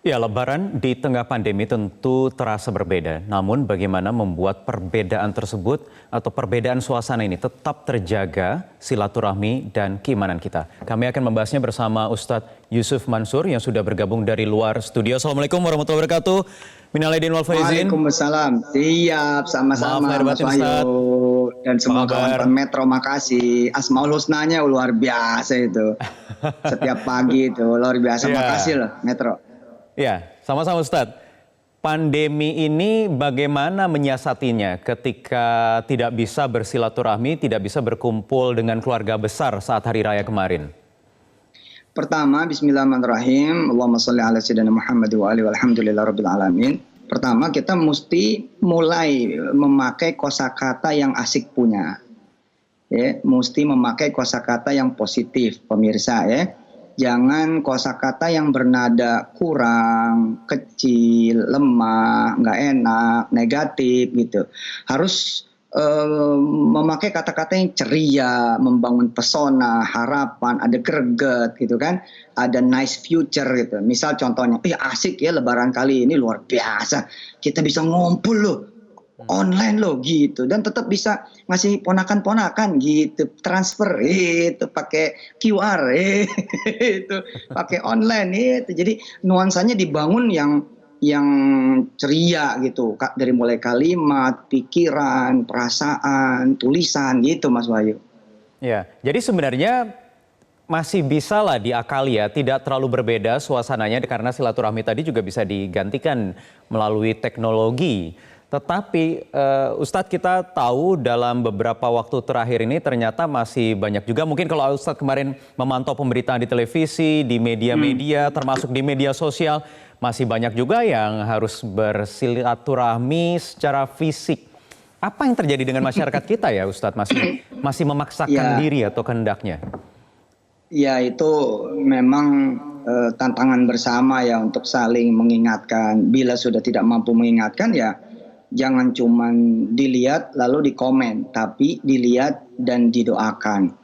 Ya, Lebaran di tengah pandemi tentu terasa berbeda. Namun bagaimana membuat perbedaan tersebut atau perbedaan suasana ini tetap terjaga silaturahmi dan keimanan kita. Kami akan membahasnya bersama Ustadz Yusuf Mansur yang sudah bergabung dari luar studio. Assalamualaikum warahmatullahi wabarakatuh. Minal aidin wal faizin. Waalaikumsalam. Siap, Maaf lahir sama-sama Mas batin, Ustadz. Wahyu. Dan Apa semua kabar? kawan-kawan Metro, makasih. Asmaul Husnanya luar biasa itu. Setiap pagi itu luar biasa. Makasih Ya, loh Metro. ya, sama-sama Ustadz. Pandemi ini bagaimana menyiasatinya ketika tidak bisa bersilaturahmi, tidak bisa berkumpul dengan keluarga besar saat hari raya kemarin? Pertama, bismillahirrahmanirrahim. Allahumma sholli ala sayyidina Muhammad wa alihi walhamdulillahirabbil alamin. Pertama, kita mesti mulai memakai kosakata yang asik punya. Ya, mesti memakai kosakata yang positif, pemirsa ya. Jangan kosakata yang bernada kurang, kecil, lemah, nggak enak, negatif gitu. Harus memakai kata-kata yang ceria, membangun pesona, harapan, ada greget gitu kan, ada nice future gitu. Misal contohnya, asik ya Lebaran kali ini luar biasa, kita bisa ngumpul loh, online loh gitu, dan tetap bisa ngasih ponakan-ponakan gitu, transfer itu pakai QR itu pakai online itu. Jadi nuansanya dibangun yang ceria gitu, Kak, dari mulai kalimat, pikiran, perasaan, tulisan gitu Mas Wahyu. Ya, jadi sebenarnya masih bisa lah diakali ya, tidak terlalu berbeda suasananya karena silaturahmi tadi juga bisa digantikan melalui teknologi. Tetapi Ustadz, kita tahu dalam beberapa waktu terakhir ini ternyata masih banyak juga, mungkin kalau Ustadz kemarin memantau pemberitaan di televisi, di media-media, termasuk di media sosial, masih banyak juga yang harus bersilaturahmi secara fisik. Apa yang terjadi dengan masyarakat kita ya Ustadz, masih memaksakan Ya, diri atau kehendaknya? ya itu memang tantangan bersama ya untuk saling mengingatkan. Bila sudah tidak mampu mengingatkan ya jangan cuma dilihat lalu dikomen, tapi dilihat dan didoakan.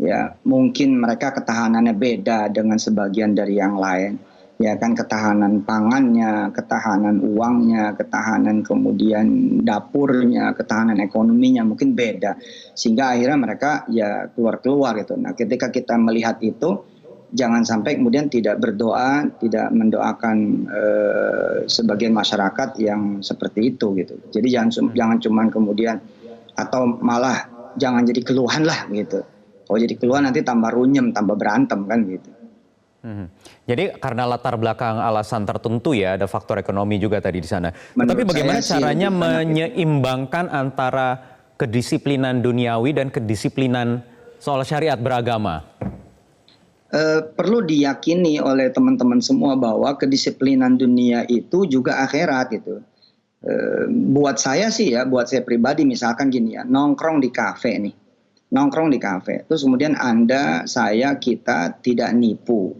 Ya, mungkin mereka ketahanannya beda dengan sebagian dari yang lain. Ya kan, ketahanan pangannya, ketahanan uangnya, ketahanan kemudian dapurnya, ketahanan ekonominya mungkin beda. Sehingga akhirnya mereka ya keluar-keluar gitu. Nah, ketika kita melihat itu, jangan sampai kemudian tidak berdoa, tidak mendoakan sebagian masyarakat yang seperti itu gitu. Jadi jangan cuman kemudian, atau malah jangan jadi keluhan lah gitu. Kalau jadi keluhan nanti tambah runyem, tambah berantem kan gitu. Jadi karena latar belakang alasan tertentu ya, ada faktor ekonomi juga tadi di sana. Tetapi Menurut bagaimana saya sih caranya lebih banyak itu. menyeimbangkan antara kedisiplinan duniawi dan kedisiplinan soal syariat beragama? Perlu diyakini oleh teman-teman semua bahwa kedisiplinan dunia itu juga akhirat gitu. Buat saya sih ya, buat saya pribadi misalkan gini ya, nongkrong di kafe nih. Nongkrong di kafe. Terus kemudian Anda, saya, kita tidak nipu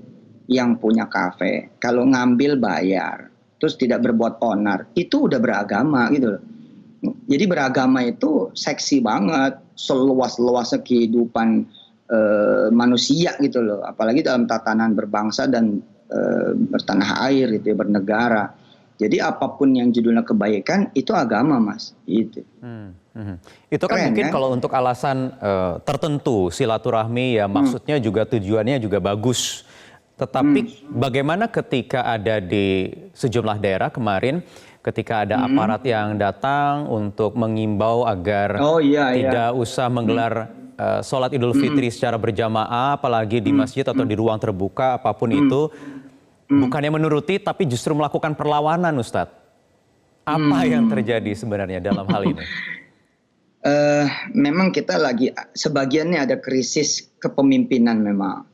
yang punya kafe. Kalau ngambil bayar, terus tidak berbuat onar, itu udah beragama gitu loh. Jadi beragama itu seksi banget, seluas-luasnya kehidupan manusia gitu loh. Apalagi dalam tatanan berbangsa dan bertanah air gitu ya, bernegara. Jadi apapun yang judulnya kebaikan itu agama Mas, gitu. Itu kan Keren mungkin kan? kalau untuk alasan tertentu silaturahmi ya, maksudnya juga tujuannya juga bagus. Tetapi bagaimana ketika ada di sejumlah daerah kemarin, ketika ada aparat yang datang untuk mengimbau agar Oh iya iya. tidak usah menggelar sholat Idul Fitri secara berjamaah, apalagi di masjid atau di ruang terbuka apapun itu, bukannya menuruti tapi justru melakukan perlawanan, Ustadz. Apa yang terjadi sebenarnya dalam hal ini? Memang kita lagi sebagiannya ada krisis kepemimpinan memang.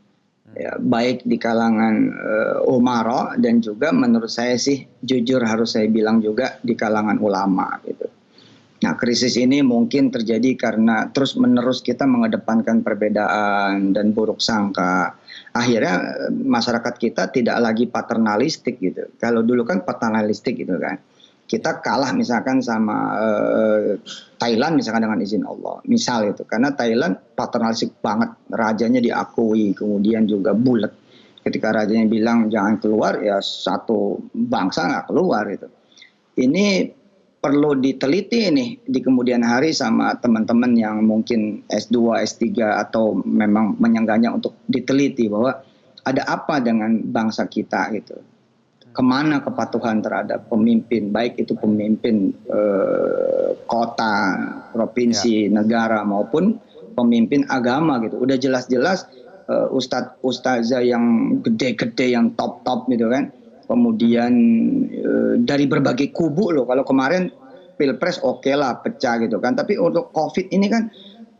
Ya, baik di kalangan umara dan juga menurut saya sih jujur harus saya bilang juga di kalangan ulama gitu. Nah, krisis ini mungkin terjadi karena terus-menerus kita mengedepankan perbedaan dan buruk sangka. Akhirnya masyarakat kita tidak lagi paternalistik gitu. Kalau dulu kan paternalistik gitu kan. Kita kalah misalkan sama Thailand misalkan dengan izin Allah. Misal itu. Karena Thailand paternalistik banget. Rajanya diakui. Kemudian juga bulat. Ketika rajanya bilang jangan keluar, ya satu bangsa nggak keluar itu. Ini perlu diteliti nih di kemudian hari sama teman-teman yang mungkin S2, S3 atau memang menyengganya untuk diteliti bahwa ada apa dengan bangsa kita gitu. Kemana kepatuhan terhadap pemimpin, baik itu pemimpin kota, provinsi, negara maupun pemimpin agama gitu. Udah jelas-jelas ustadz ustazah yang gede-gede, yang top-top gitu kan. Kemudian dari berbagai kubu loh. Kalau kemarin pilpres oke lah pecah gitu kan. Tapi untuk COVID ini kan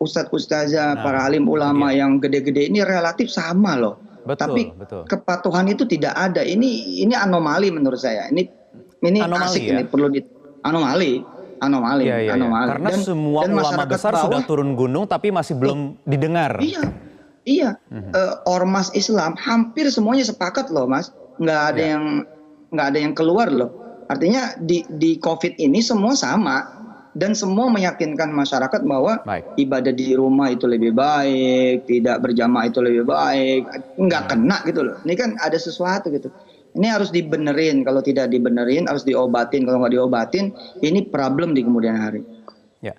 ustadz ustazah, para alim ulama yang gede-gede ini relatif sama loh. Tapi kepatuhan itu tidak ada. Ini anomali menurut saya. Ini anomali, asik ya? Ini perlu anomali. Iya. Karena semua ulama besar sudah turun gunung tapi masih belum didengar. Iya. Ormas Islam hampir semuanya sepakat loh, Mas. Nggak ada yang keluar loh. Artinya di COVID ini semua sama. Dan semua meyakinkan masyarakat bahwa ibadah di rumah itu lebih baik, tidak berjamaah itu lebih baik, nggak kena gitu loh. Ini kan ada sesuatu gitu. Ini harus dibenerin, kalau tidak dibenerin harus diobatin, kalau nggak diobatin ini problem di kemudian hari. Ya,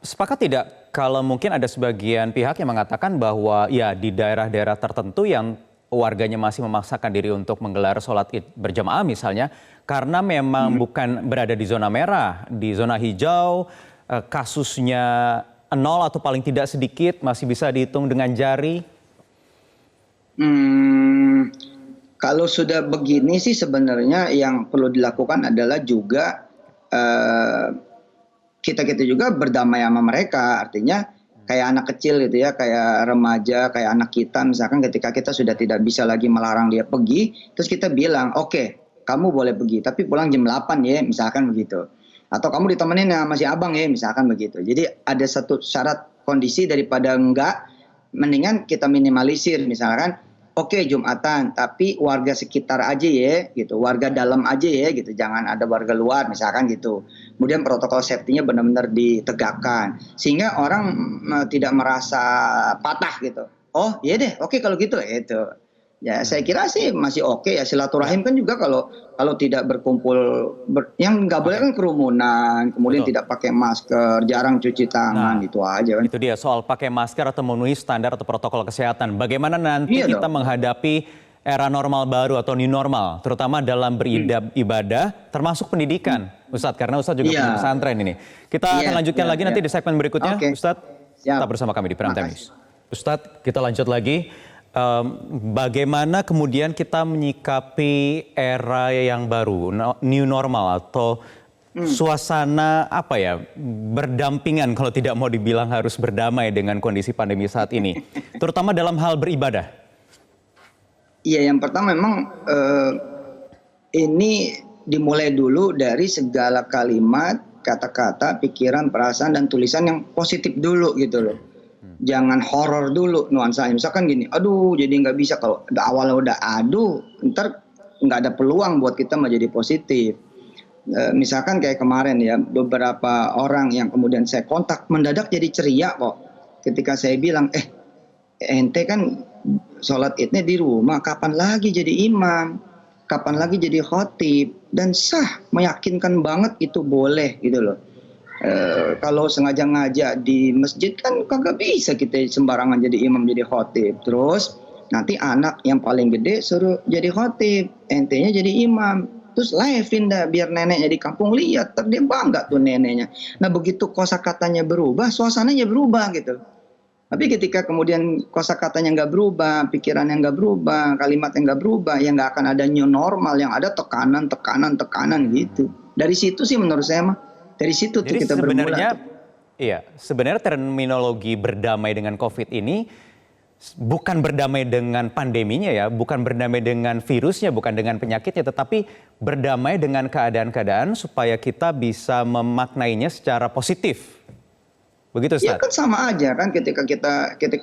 sepakat tidak kalau mungkin ada sebagian pihak yang mengatakan bahwa ya di daerah-daerah tertentu yang warganya masih memaksakan diri untuk menggelar sholat id berjamaah misalnya, karena memang bukan berada di zona merah, di zona hijau, kasusnya nol atau paling tidak sedikit, masih bisa dihitung dengan jari? Kalau sudah begini sih sebenarnya yang perlu dilakukan adalah juga kita juga berdamai sama mereka, artinya kayak anak kecil gitu ya, kayak remaja, kayak anak kita misalkan ketika kita sudah tidak bisa lagi melarang dia pergi, terus kita bilang, oke, kamu boleh pergi, tapi pulang jam 8 ya, misalkan begitu. Atau kamu ditemenin sama si abang ya, misalkan begitu. Jadi ada satu syarat kondisi daripada enggak, mendingan kita minimalisir misalkan, oke, Jumatan, tapi warga sekitar aja ya, gitu. Warga dalam aja ya, gitu. Jangan ada warga luar, misalkan gitu. Kemudian protokol safety-nya benar-benar ditegakkan, sehingga orang tidak merasa patah gitu. Oh, iya deh, oke kalau gitu, itu. Ya, saya kira sih masih oke ya. Silaturahim kan juga kalau tidak berkumpul, yang nggak boleh kan kerumunan, kemudian tidak pakai masker, jarang cuci tangan, itu aja kan. Itu dia soal pakai masker atau memenuhi standar atau protokol kesehatan. Bagaimana nanti kita menghadapi era normal baru atau new normal, terutama dalam beribadah, termasuk pendidikan, Ustadz, karena Ustadz juga punya pesantren ini. Kita akan lanjutkan lagi nanti di segmen berikutnya, Ustadz. Tetap bersama kami di Prime Time News. Ustadz, kita lanjut lagi. Bagaimana kemudian kita menyikapi era yang baru, new normal atau suasana apa ya, berdampingan kalau tidak mau dibilang harus berdamai dengan kondisi pandemi saat ini, terutama dalam hal beribadah? Iya, yang pertama memang ini dimulai dulu dari segala kalimat, kata-kata, pikiran, perasaan, dan tulisan yang positif dulu gitu loh. Jangan horor dulu nuansanya. Misalkan gini, aduh jadi nggak bisa, kalau awalnya udah aduh, ntar nggak ada peluang buat kita menjadi positif. Misalkan kayak kemarin ya, beberapa orang yang kemudian saya kontak mendadak jadi ceria kok. Ketika saya bilang, ente kan sholat idnya di rumah, kapan lagi jadi imam, kapan lagi jadi khotib, dan sah, meyakinkan banget itu boleh gitu loh. Kalau sengaja ngajak di masjid kan kagak bisa kita sembarangan jadi imam, jadi khotib. Terus nanti anak yang paling gede suruh jadi khotib, entenya jadi imam, terus live-in dah biar neneknya di kampung lihat, dia bangga tuh neneknya. Nah begitu kosakatanya berubah, suasananya berubah gitu. Tapi ketika kemudian kosakatanya nggak berubah, pikirannya nggak berubah, kalimatnya nggak berubah, ya nggak akan ada new normal, yang ada tekanan gitu. Dari situ sih menurut saya mah, dari situ tuh kita bermula. Iya, sebenarnya terminologi berdamai dengan COVID ini bukan berdamai dengan pandeminya ya, bukan berdamai dengan virusnya, bukan dengan penyakitnya, tetapi berdamai dengan keadaan-keadaan supaya kita bisa memaknainya secara positif. Begitu, Ustaz? Ya kan sama aja kan, ketika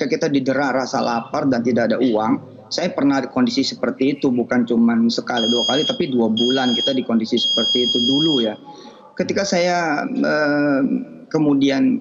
kita didera rasa lapar dan tidak ada uang. Saya pernah di kondisi seperti itu, bukan cuma sekali dua kali, tapi 2 bulan kita di kondisi seperti itu dulu ya. Ketika saya kemudian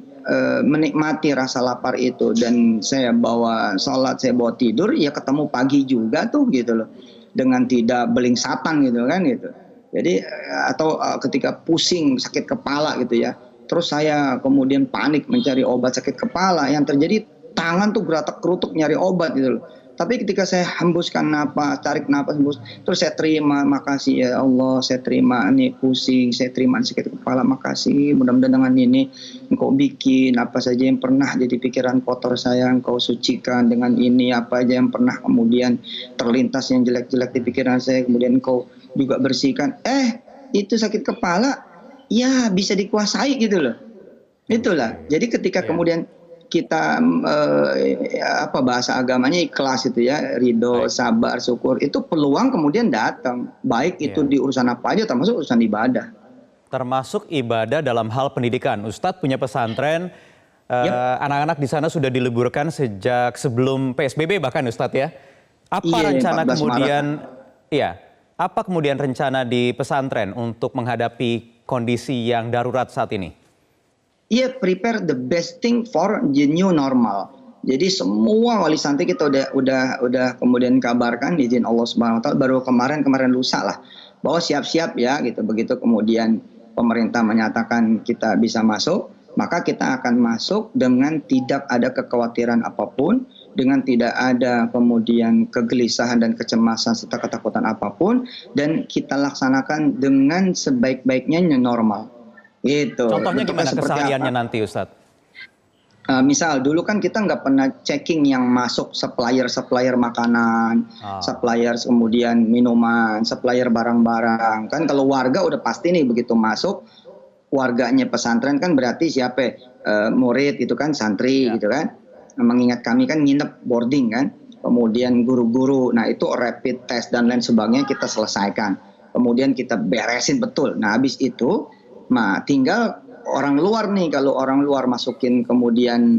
menikmati rasa lapar itu dan saya bawa sholat, saya bawa tidur, ya ketemu pagi juga tuh gitu loh, dengan tidak beling satan gitu kan gitu. Jadi atau ketika pusing sakit kepala gitu ya, terus saya kemudian panik mencari obat sakit kepala, yang terjadi tangan tuh geratak kerutuk nyari obat gitu loh. Tapi ketika saya hembuskan napas, tarik napas, hembus, terus saya terima, makasih ya Allah, saya terima ini pusing, saya terima sakit kepala, makasih, mudah-mudahan dengan ini Engkau bikin apa saja yang pernah jadi pikiran kotor saya, Engkau sucikan dengan ini, apa aja yang pernah kemudian terlintas yang jelek-jelek di pikiran saya, kemudian Engkau juga bersihkan. Itu sakit kepala, ya bisa dikuasai gitu loh. Itulah. Jadi ketika kemudian kita bahasa agamanya ikhlas itu ya, ridho, sabar, syukur, itu peluang kemudian datang, baik itu di urusan apa aja, termasuk urusan ibadah. Termasuk ibadah dalam hal pendidikan. Ustadz punya pesantren, anak-anak di sana sudah diliburkan sejak sebelum PSBB bahkan Ustadz ya. Apa rencana kemudian? Iya, apa kemudian rencana di pesantren untuk menghadapi kondisi yang darurat saat ini? Iya, prepare the best thing for the new normal. Jadi semua wali santri kita udah kemudian kabarkan izin Allah Subhanahu wa taala, baru kemarin lusa lah, bahwa siap-siap ya gitu. Begitu kemudian pemerintah menyatakan kita bisa masuk, maka kita akan masuk dengan tidak ada kekhawatiran apapun, dengan tidak ada kemudian kegelisahan dan kecemasan serta ketakutan apapun, dan kita laksanakan dengan sebaik-baiknya new normal. Gitu. Contohnya gimana kesehariannya nanti Ustadz? Misal dulu kan kita nggak pernah checking yang masuk supplier makanan, supplier kemudian minuman, supplier barang-barang. Kan kalau warga udah pasti nih begitu masuk, warganya pesantren kan berarti siapa? Murid itu kan santri gitu kan. Mengingat kami kan nginep boarding kan. Kemudian guru-guru, nah itu rapid test dan lain sebagainya kita selesaikan. Kemudian kita beresin betul. Nah habis itu tinggal orang luar nih, kalau orang luar masukin kemudian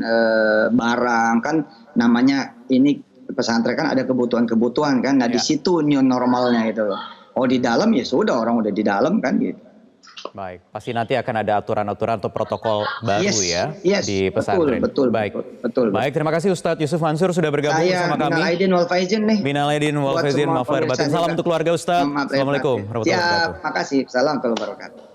barang kan, namanya ini pesantren kan ada kebutuhan-kebutuhan kan, nah di situ new normalnya itu. Oh di dalam ya sudah, orang udah di dalam kan gitu. Baik, pasti nanti akan ada aturan-aturan atau protokol baru di pesantren. Betul. Baik, terima kasih Ustadz Yusuf Mansur sudah bergabung bersama kami. Minal aidin wal faizin nih. Minal aidin wal faizin, maaf lahir batin. Salam untuk keluarga Ustadz. Assalamualaikum warahmatullahi wabarakatuh. Siap, makasih. Salam warahmatullahi wabarakatuh.